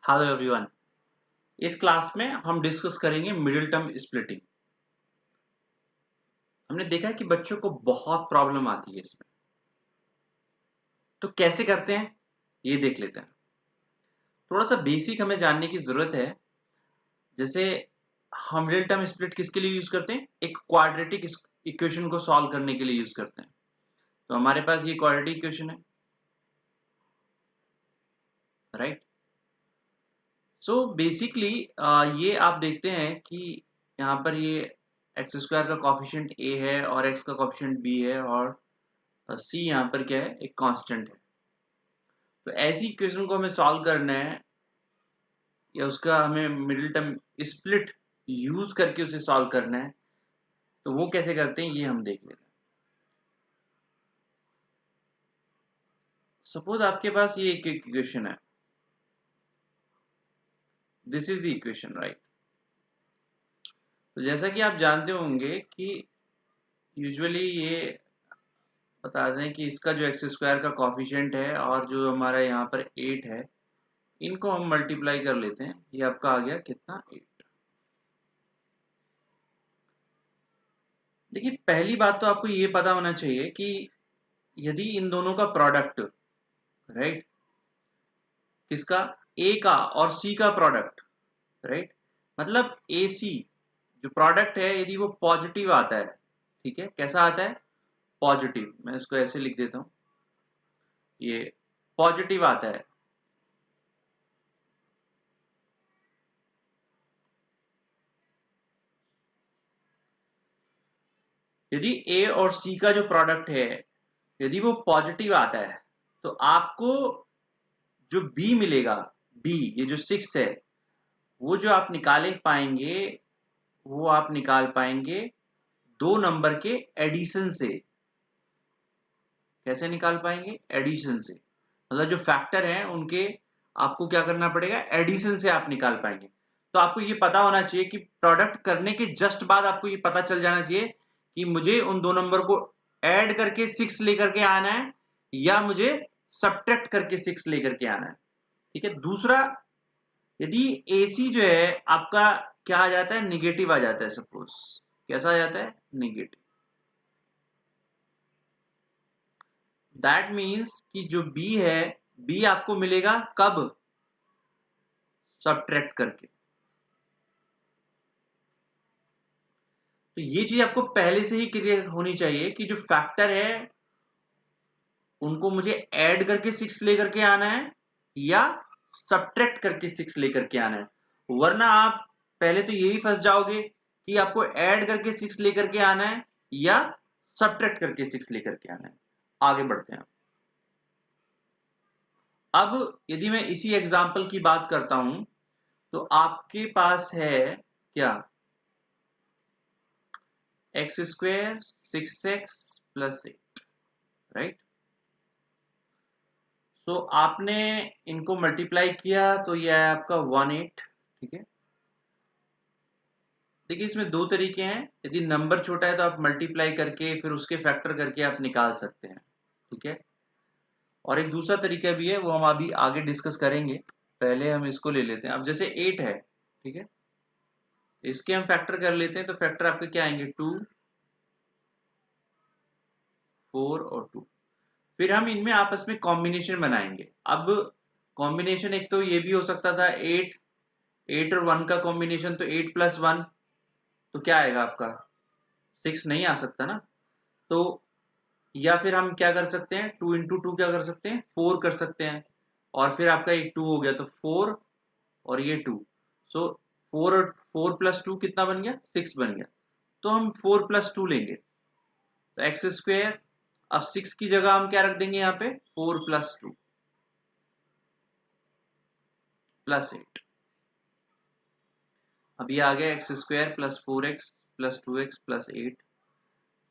Hello everyone. इस class में हम डिस्कस करेंगे मिडिल टर्म स्प्लिटिंग। हमने देखा है कि बच्चों को बहुत प्रॉब्लम आती है इसमें, तो कैसे करते हैं ये देख लेते हैं। थोड़ा सा बेसिक हमें जानने की जरूरत है। जैसे हम मिडिल टर्म स्प्लिट किसके लिए यूज करते हैं? एक क्वाड्रेटिक इक्वेशन को सॉल्व करने के लिए यूज करते हैं। तो हमारे पास ये क्वाड्रेटिक इक्वेशन है, राइट। सो बेसिकली ये आप देखते हैं कि यहाँ पर ये एक्स स्क्वायर का कॉफिशिएंट ए है और एक्स का कॉफिशिएंट बी है और सी यहाँ पर क्या है, एक कांस्टेंट है। तो ऐसी इक्वेशन को हमें सॉल्व करना है या उसका हमें मिडिल टर्म स्प्लिट यूज करके उसे सॉल्व करना है। तो वो कैसे करते हैं ये हम देख लेते हैं। सपोज आपके पास ये एक इक्वेशन है, this is the equation, right. तो जैसा कि आप जानते होंगे कि यूजुअली ये बता दें कि इसका जो एक्स स्क्वायर का कॉफिशिएंट है और जो हमारा यहाँ पर 8 है, इनको हम मल्टीप्लाई कर लेते हैं। ये आपका आ गया कितना, 8। देखिए, पहली बात तो आपको ये पता होना चाहिए कि यदि इन दोनों का प्रोडक्ट, राइट, किसका, ए का और सी का प्रोडक्ट, राइट, मतलब ए सी जो प्रोडक्ट है यदि वो पॉजिटिव आता है, ठीक है, कैसा आता है, पॉजिटिव। मैं इसको ऐसे लिख देता हूं, ये पॉजिटिव आता है, यदि ए और सी का जो प्रोडक्ट है यदि वो पॉजिटिव आता है तो आपको जो बी मिलेगा, बी ये जो 6 है, वो जो आप निकाले पाएंगे वो आप निकाल पाएंगे दो नंबर के एडिशन से। कैसे निकाल पाएंगे? एडिशन से, मतलब जो फैक्टर हैं उनके आपको क्या करना पड़ेगा, एडिशन से आप निकाल पाएंगे। तो आपको ये पता होना चाहिए कि प्रोडक्ट करने के जस्ट बाद आपको ये पता चल जाना चाहिए कि मुझे उन दो नंबर को ऐड करके 6 लेकर के आना है या मुझे सब्ट्रैक्ट करके 6 लेकर के आना है। ठीक है। दूसरा, यदि AC जो है आपका क्या आ जाता है, निगेटिव आ जाता है, सपोज कैसा आ जाता है, निगेटिव, दैट मीन्स कि जो B है, B आपको मिलेगा कब, सब्ट्रैक्ट करके। तो ये चीज आपको पहले से ही क्लियर होनी चाहिए कि जो फैक्टर है उनको मुझे ऐड करके 6 लेकर के आना है या सब्ट्रैक्ट करके 6 लेकर के आना है। वरना आप पहले तो यही फंस जाओगे कि आपको ऐड करके 6 लेकर के आना है या सब्ट्रैक्ट करके 6 लेकर के आना है। आगे बढ़ते हैं। अब यदि मैं इसी एग्जाम्पल की बात करता हूं तो आपके पास है क्या, x square 6x plus 8, right. So आपने इनको मल्टीप्लाई किया तो यह है आपका 18, ठीक है। देखिए, इसमें दो तरीके हैं। यदि नंबर छोटा है तो आप मल्टीप्लाई करके फिर उसके फैक्टर करके आप निकाल सकते हैं, ठीक है। और एक दूसरा तरीका भी है, वो हम अभी आगे डिस्कस करेंगे। पहले हम इसको ले लेते हैं। अब जैसे 8 है, ठीक है, इसके हम फैक्टर कर लेते हैं। तो फैक्टर आपके क्या आएंगे, 2, 4 और 2। फिर हम इनमें आपस में कॉम्बिनेशन बनाएंगे। अब कॉम्बिनेशन एक तो ये भी हो सकता था, 8 और 1 का कॉम्बिनेशन, तो 8 प्लस 1 तो क्या आएगा आपका, 6 नहीं आ सकता ना। तो या फिर हम क्या कर सकते हैं, 2 इंटू 2 क्या कर सकते हैं, 4 कर सकते हैं। और फिर आपका एक 2 हो गया तो 4 और ये 2। सो 4 और 4 प्लस 2 कितना बन गया, 6 बन गया। तो हम 4 प्लस 2 लेंगे तो एक्स स्क्वायर। अब 6 की जगह हम क्या रख देंगे यहाँ पे, 4 प्लस 2 प्लस 8। अब ये आ गया x square plus 4x plus 2x plus 8।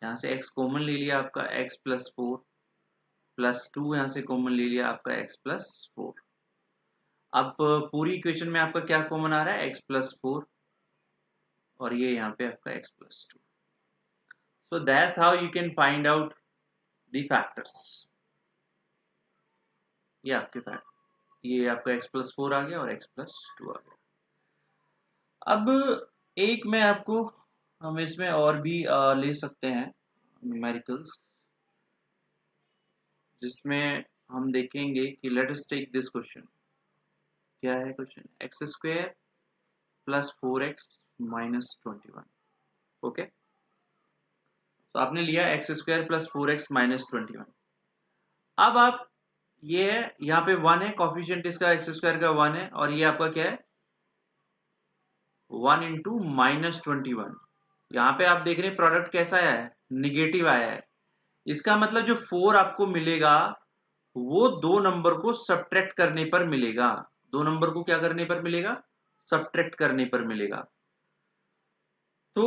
यहाँ से x कॉमन ले लिया आपका, x प्लस 4 प्लस 2, यहाँ से कॉमन ले लिया आपका x प्लस 4। अब पूरी इक्वेशन में आपका क्या कॉमन आ रहा है, x प्लस 4 और ये यहाँ पे आपका x plus 2। So that's how you can find out the factors. ये आपके फैक्टर। ये आपका x+4 आ गया और x+2 आ गया। अब एक मैं आपको, हम इसमें और भी ले सकते हैं न्यूमेरिकल्स, जिसमें हम देखेंगे कि let us take this question. क्या है क्वेश्चन? x² + 4x - 21। ओके, तो आपने लिया x² + 4x - 21। अब आप, ये है यहाँ पे 1 है, कॉफिशिएंट इसका x² का 1 है, और ये आपका क्या है 1 इंटू -21। यहाँ पे आप देख रहे हैं प्रोडक्ट कैसा आया है, निगेटिव आया है। इसका मतलब जो 4 आपको मिलेगा वो दो नंबर को सब्ट्रैक्ट करने पर मिलेगा। दो नंबर को क्या करने पर मिलेगा? सब्ट्रैक्ट करने पर मिलेगा। तो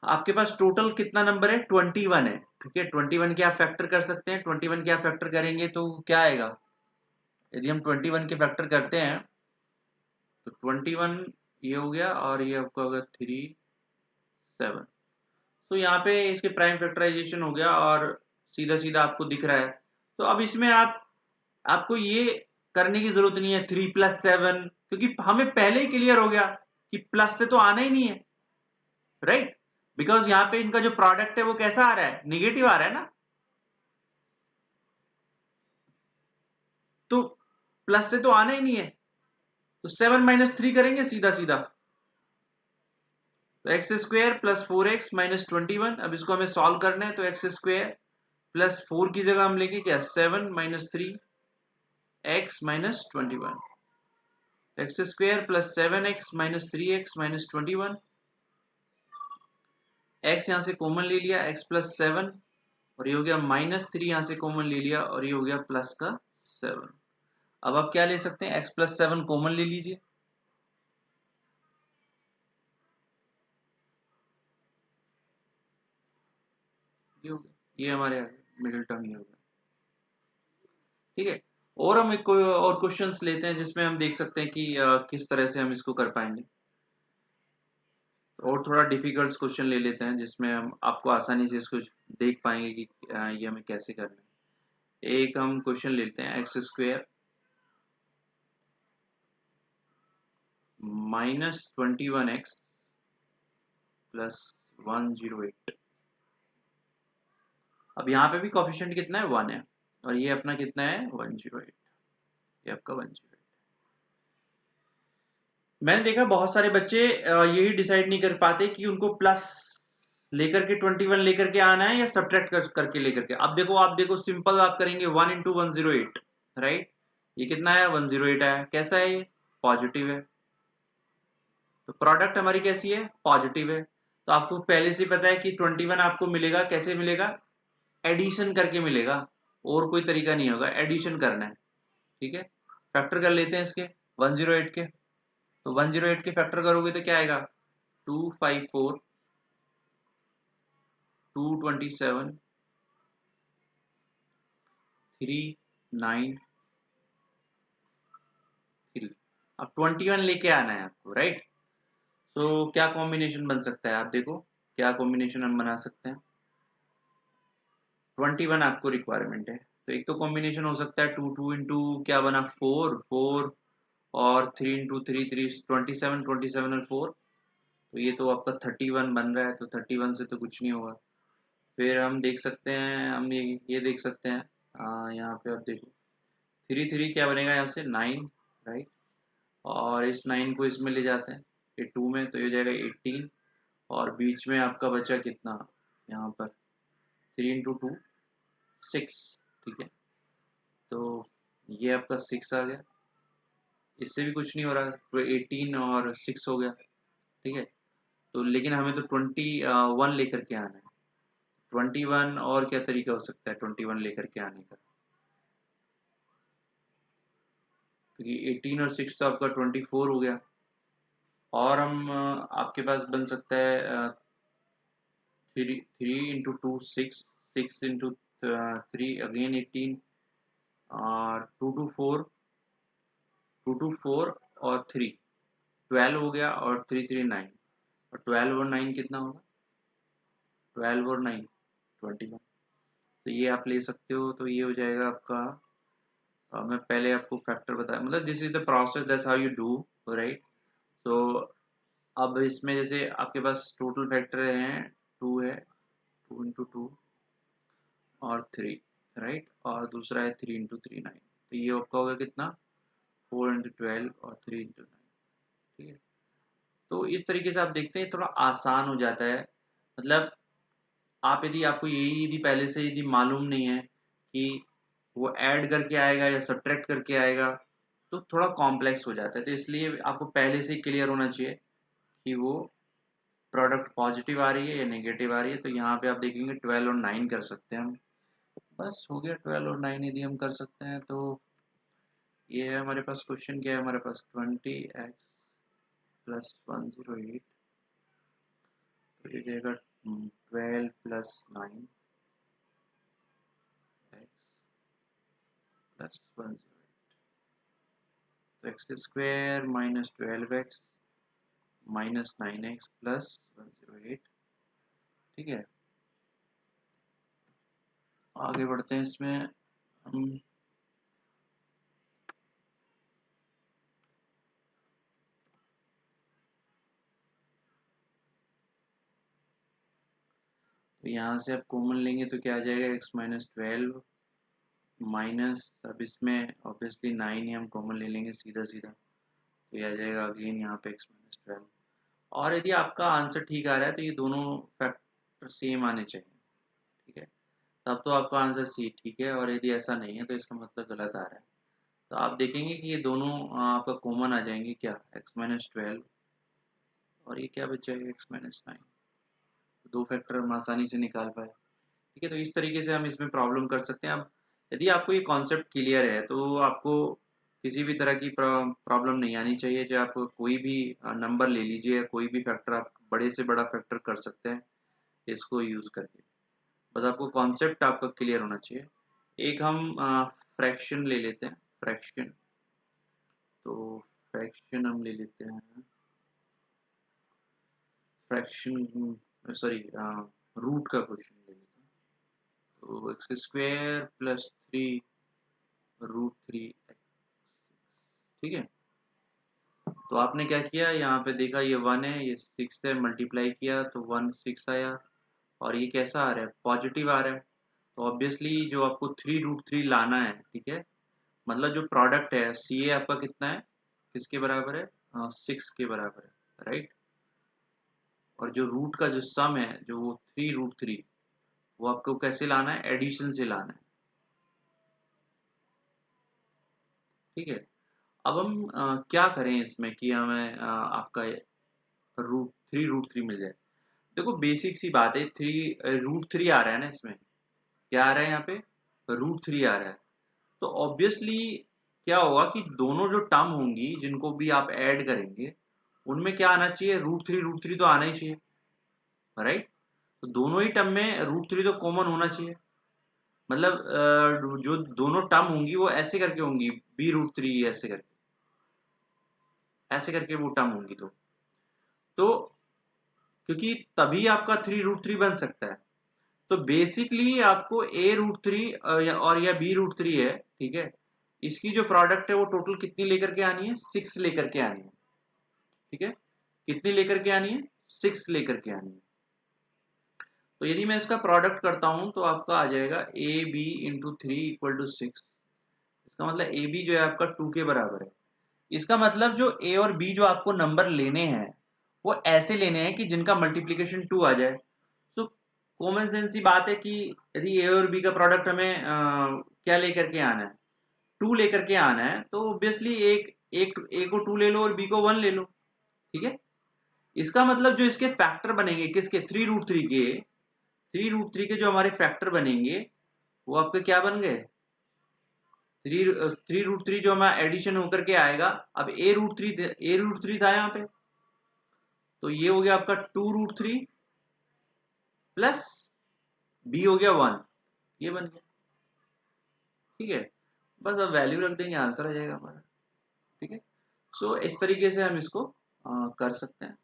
आपके पास टोटल कितना नंबर है? 21 है। ठीक है, 21 के आप फैक्टर कर सकते हैं। 21 के आप फैक्टर करेंगे तो क्या आएगा? यदि हम 21 के फैक्टर करते हैं तो 21 ये हो गया, और ये आपका होगा 3 7। तो यहाँ पे इसके प्राइम फैक्टराइजेशन हो गया और सीधा सीधा आपको दिख रहा है। तो अब इसमें आपको ये करने की जरूरत नहीं है 3 + 7, क्योंकि हमें पहले ही क्लियर हो गया कि प्लस से तो आना ही नहीं है, राइट? बिकॉज यहाँ पे इनका जो प्रोडक्ट है वो कैसा आ रहा है? निगेटिव आ रहा है ना। तो प्लस से तो आना ही नहीं है, तो 7 - 3 करेंगे सीधा सीधा। तो x² + 4x - 21। अब इसको हमें सॉल्व करना है, तो x² + 4 की जगह हम लेंगे क्या? 7 - 3 x - 21। x² + 7x - 3x - 21। x यहां से कॉमन ले लिया, x + 7, और ये हो गया -3, यहां से कॉमन ले लिया और ये हो गया प्लस का 7। अब आप क्या ले सकते हैं? x + 7 कॉमन ले लीजिए, ये हो गया, ये हमारे मिडिल टर्म ये हो गया। ठीक है, और हम एक कोई और क्वेश्चंस लेते हैं जिसमें हम देख सकते हैं कि किस तरह से हम इसको कर पाएंगे। और थोड़ा डिफिकल्ट क्वेश्चन ले लेते हैं जिसमें हम आपको आसानी से इसको देख पाएंगे कि ये हमें कैसे करना है। एक हम क्वेश्चन लेते हैं x² - 21x + 108। अब यहाँ पे भी कोफिशिएंट कितना है? 1 है, और ये अपना कितना है? 108। ये आपका 108। मैंने देखा बहुत सारे बच्चे यही डिसाइड नहीं कर पाते कि उनको प्लस लेकर के 21 लेकर के आना है या सब्ट्रैक्ट करके लेकर के। अब देखो, आप देखो, सिंपल आप करेंगे 1 इंटू 108, राइट? ये कितना है? 108 आया। कैसा है ये? पॉजिटिव है। तो प्रोडक्ट हमारी कैसी है? पॉजिटिव है। तो आपको पहले से पता है कि 21 आपको मिलेगा, कैसे मिलेगा? एडिशन करके मिलेगा, और कोई तरीका नहीं होगा, एडिशन करना है। ठीक है, फैक्टर कर लेते हैं इसके 108 के। तो 108 के फैक्टर करोगे तो क्या आएगा? 254, 227, 393। अब 21 लेके आना है आपको, राइट? तो क्या कॉम्बिनेशन बन सकता है? आप देखो क्या कॉम्बिनेशन हम बना सकते हैं। 21 आपको रिक्वायरमेंट है, तो एक तो कॉम्बिनेशन हो सकता है 2 2 इंटू क्या बना? 4 4, और 3 इंटू 3 3 27, 27 और 4, तो ये तो आपका 31 बन रहा है। तो 31 से तो कुछ नहीं होगा। फिर हम देख सकते हैं, हम ये देख सकते हैं, यहाँ पे आप देखो 3 3 क्या बनेगा यहाँ से? 9, राइट? और इस 9 को इसमें ले जाते हैं, ये 2 में, तो ये हो जाएगा 18। और बीच में आपका बचा कितना यहाँ पर? 3 इंटू 2 6। ठीक है, तो ये आपका 6 आ गया। इससे भी कुछ नहीं हो रहा, तो 18 और 6 हो गया। ठीक है, तो लेकिन हमें तो 21 लेकर के आना है। 21 और क्या तरीका हो सकता है 21 लेकर के आने का? क्योंकि 18 और 6 तो आपका 24 हो गया। और हम आपके पास बन सकता है 3 इंटू 2 6, 6 इंटू 3 अगेन 18, और 2 टू 4, 2 टू 4 और 3 12 हो गया, और 3 3 9, और 12 और 9 कितना होगा? 12 और 9 21। तो ये आप ले सकते हो, तो ये हो जाएगा आपका मैं पहले आपको फैक्टर बताया, मतलब this is the process, that's how you do, right. तो अब इसमें जैसे आपके पास टोटल फैक्टर हैं, 2 है, 2 इंटू 2 और 3, राइट, और दूसरा है 3 इंटू 3 9। तो ये आपका होगा कितना, 4 इंटू 12 और 3 इंटू 9, ठीक है। तो इस तरीके से आप देखते हैं थोड़ा आसान हो जाता है। मतलब आप यदि आपको यदि पहले से यदि मालूम नहीं है कि वो ऐड करके आएगा या सब्ट्रैक्ट करके आएगा, तो थोड़ा कॉम्प्लेक्स हो जाता है। तो इसलिए आपको पहले से ही क्लियर होना चाहिए कि वो प्रोडक्ट पॉजिटिव आ रही है या नेगेटिव आ रही है। तो यहाँ पे आप देखेंगे 12 और 9 कर सकते हैं हम। बस हो गया, 12 और 9 यदि हम कर सकते हैं तो ये है हमारे पास। क्वेश्चन क्या है हमारे पास, 20x प्लस 108, तो ये जाएगा 12 प्लस 9 एक्स प्लस 108, तो x square minus 12x minus 9x plus 108, ठीक है। आगे बढ़ते हैं इसमें हम। तो यहाँ से आप कॉमन लेंगे तो क्या आ जाएगा, x माइनस 12 माइनस, अब इसमें ऑब्वियसली 9 ही हम कॉमन ले लेंगे सीधा सीधा, तो ये आ जाएगा अगेन यहाँ पे x माइनस 12। और यदि आपका आंसर ठीक आ रहा है तो ये दोनों फैक्टर सेम आने चाहिए, ठीक है, तब तो आपका आंसर सी ठीक है। और यदि ऐसा नहीं है तो इसका मतलब गलत आ रहा है। तो आप देखेंगे कि ये दोनों आपका कॉमन आ जाएंगे, क्या, x माइनस 12 और ये क्या बच जाएगा, x माइनस 9। दो फैक्टर हम आसानी से निकाल पाए, ठीक है। तो इस तरीके से हम इसमें प्रॉब्लम कर सकते हैं। अब यदि आपको ये कॉन्सेप्ट क्लियर है तो आपको किसी भी तरह की प्रॉब्लम नहीं आनी चाहिए। चाहे आप कोई भी नंबर ले लीजिए, कोई भी फैक्टर आप बड़े से बड़ा फैक्टर कर सकते हैं इसको यूज़ करके। बस आपको कॉन्सेप्ट आपका क्लियर होना चाहिए। एक हम फ्रैक्शन ले लेते हैं, फ्रैक्शन। तो फ्रैक्शन हम ले लेते हैं, फ्रैक्शन सॉरी रूट का क्वेश्चन ले लेते हैं। तो x square plus 3 root 3 x, ठीक है। तो आपने क्या किया, यहाँ पे देखा ये 1 है, ये 6 है, मल्टीप्लाई किया तो 1 6 आया। और ये कैसा आ रहा है, पॉजिटिव आ रहा है। तो ऑब्वियसली जो आपको 3 रूट 3 लाना है, ठीक है, मतलब जो प्रोडक्ट है सी ए आपका कितना है, किसके बराबर है, 6 के बराबर है, राइट। और जो रूट का जो सम है, जो वो 3 रूट 3, वो आपको कैसे लाना है, एडिशन से लाना है, ठीक है। अब हम क्या करें इसमें कि हमें आपका रूट थ्री मिल जाए। देखो बेसिक सी बात है, रूट 3 आ रहा है ना इसमें, क्या आ रहा है यहाँ पे, रूट 3 आ रहा है। तो ऑब्वियसली क्या होगा कि दोनों जो टर्म होंगी जिनको भी आप ऐड करेंगे उनमें क्या आना चाहिए, रूट थ्री तो आना ही चाहिए, राइट। तो दोनों ही टर्म में रूट 3 तो कॉमन होना चाहिए। मतलब जो दोनों टर्म होंगी वो ऐसे करके होंगी, बी रूट 3 ऐसे करके वो टर्म होंगी। तो क्योंकि तभी आपका 3 रूट 3 बन सकता है। तो बेसिकली आपको ए रूट 3 और या बी रूट 3 है, ठीक है, इसकी जो प्रोडक्ट है वो टोटल कितनी लेकर के आनी है, 6 लेकर के आनी है, ठीक है। कितनी लेकर के आनी है, 6 लेकर के आनी है। तो यदि मैं इसका प्रोडक्ट करता हूं तो आपका आ जाएगा A B into 3 equal to 6। इसका मतलब ए बी जो है आपका 2 के बराबर है। इसका मतलब जो ए और बी जो आपको नंबर लेने हैं वो ऐसे लेने हैं कि जिनका मल्टीप्लीकेशन 2 आ जाए। तो कॉमन सेंस की बात है कि यदि ए और बी का प्रोडक्ट हमें क्या लेकर के आना है, 2 लेकर के आना है, तो ऑब्वियसली एक एक ए को 2 ले लो और बी को 1 ले लो, ठीक है। इसका मतलब जो इसके फैक्टर बनेंगे किसके, 3 रूट 3 के, 3 रूट 3 के जो हमारे फैक्टर बनेंगे वो आपके क्या बन गए, 3 रूट 3 जो हमारा एडिशन होकर के आएगा। अब ए रूट 3 था यहाँ पे, तो ये हो गया आपका 2 रूट 3 प्लस बी हो गया 1, ये बन गया, ठीक है। बस अब वैल्यू रख देंगे, आंसर आ जाएगा हमारा, ठीक है। सो इस तरीके से हम इसको कर सकते हैं।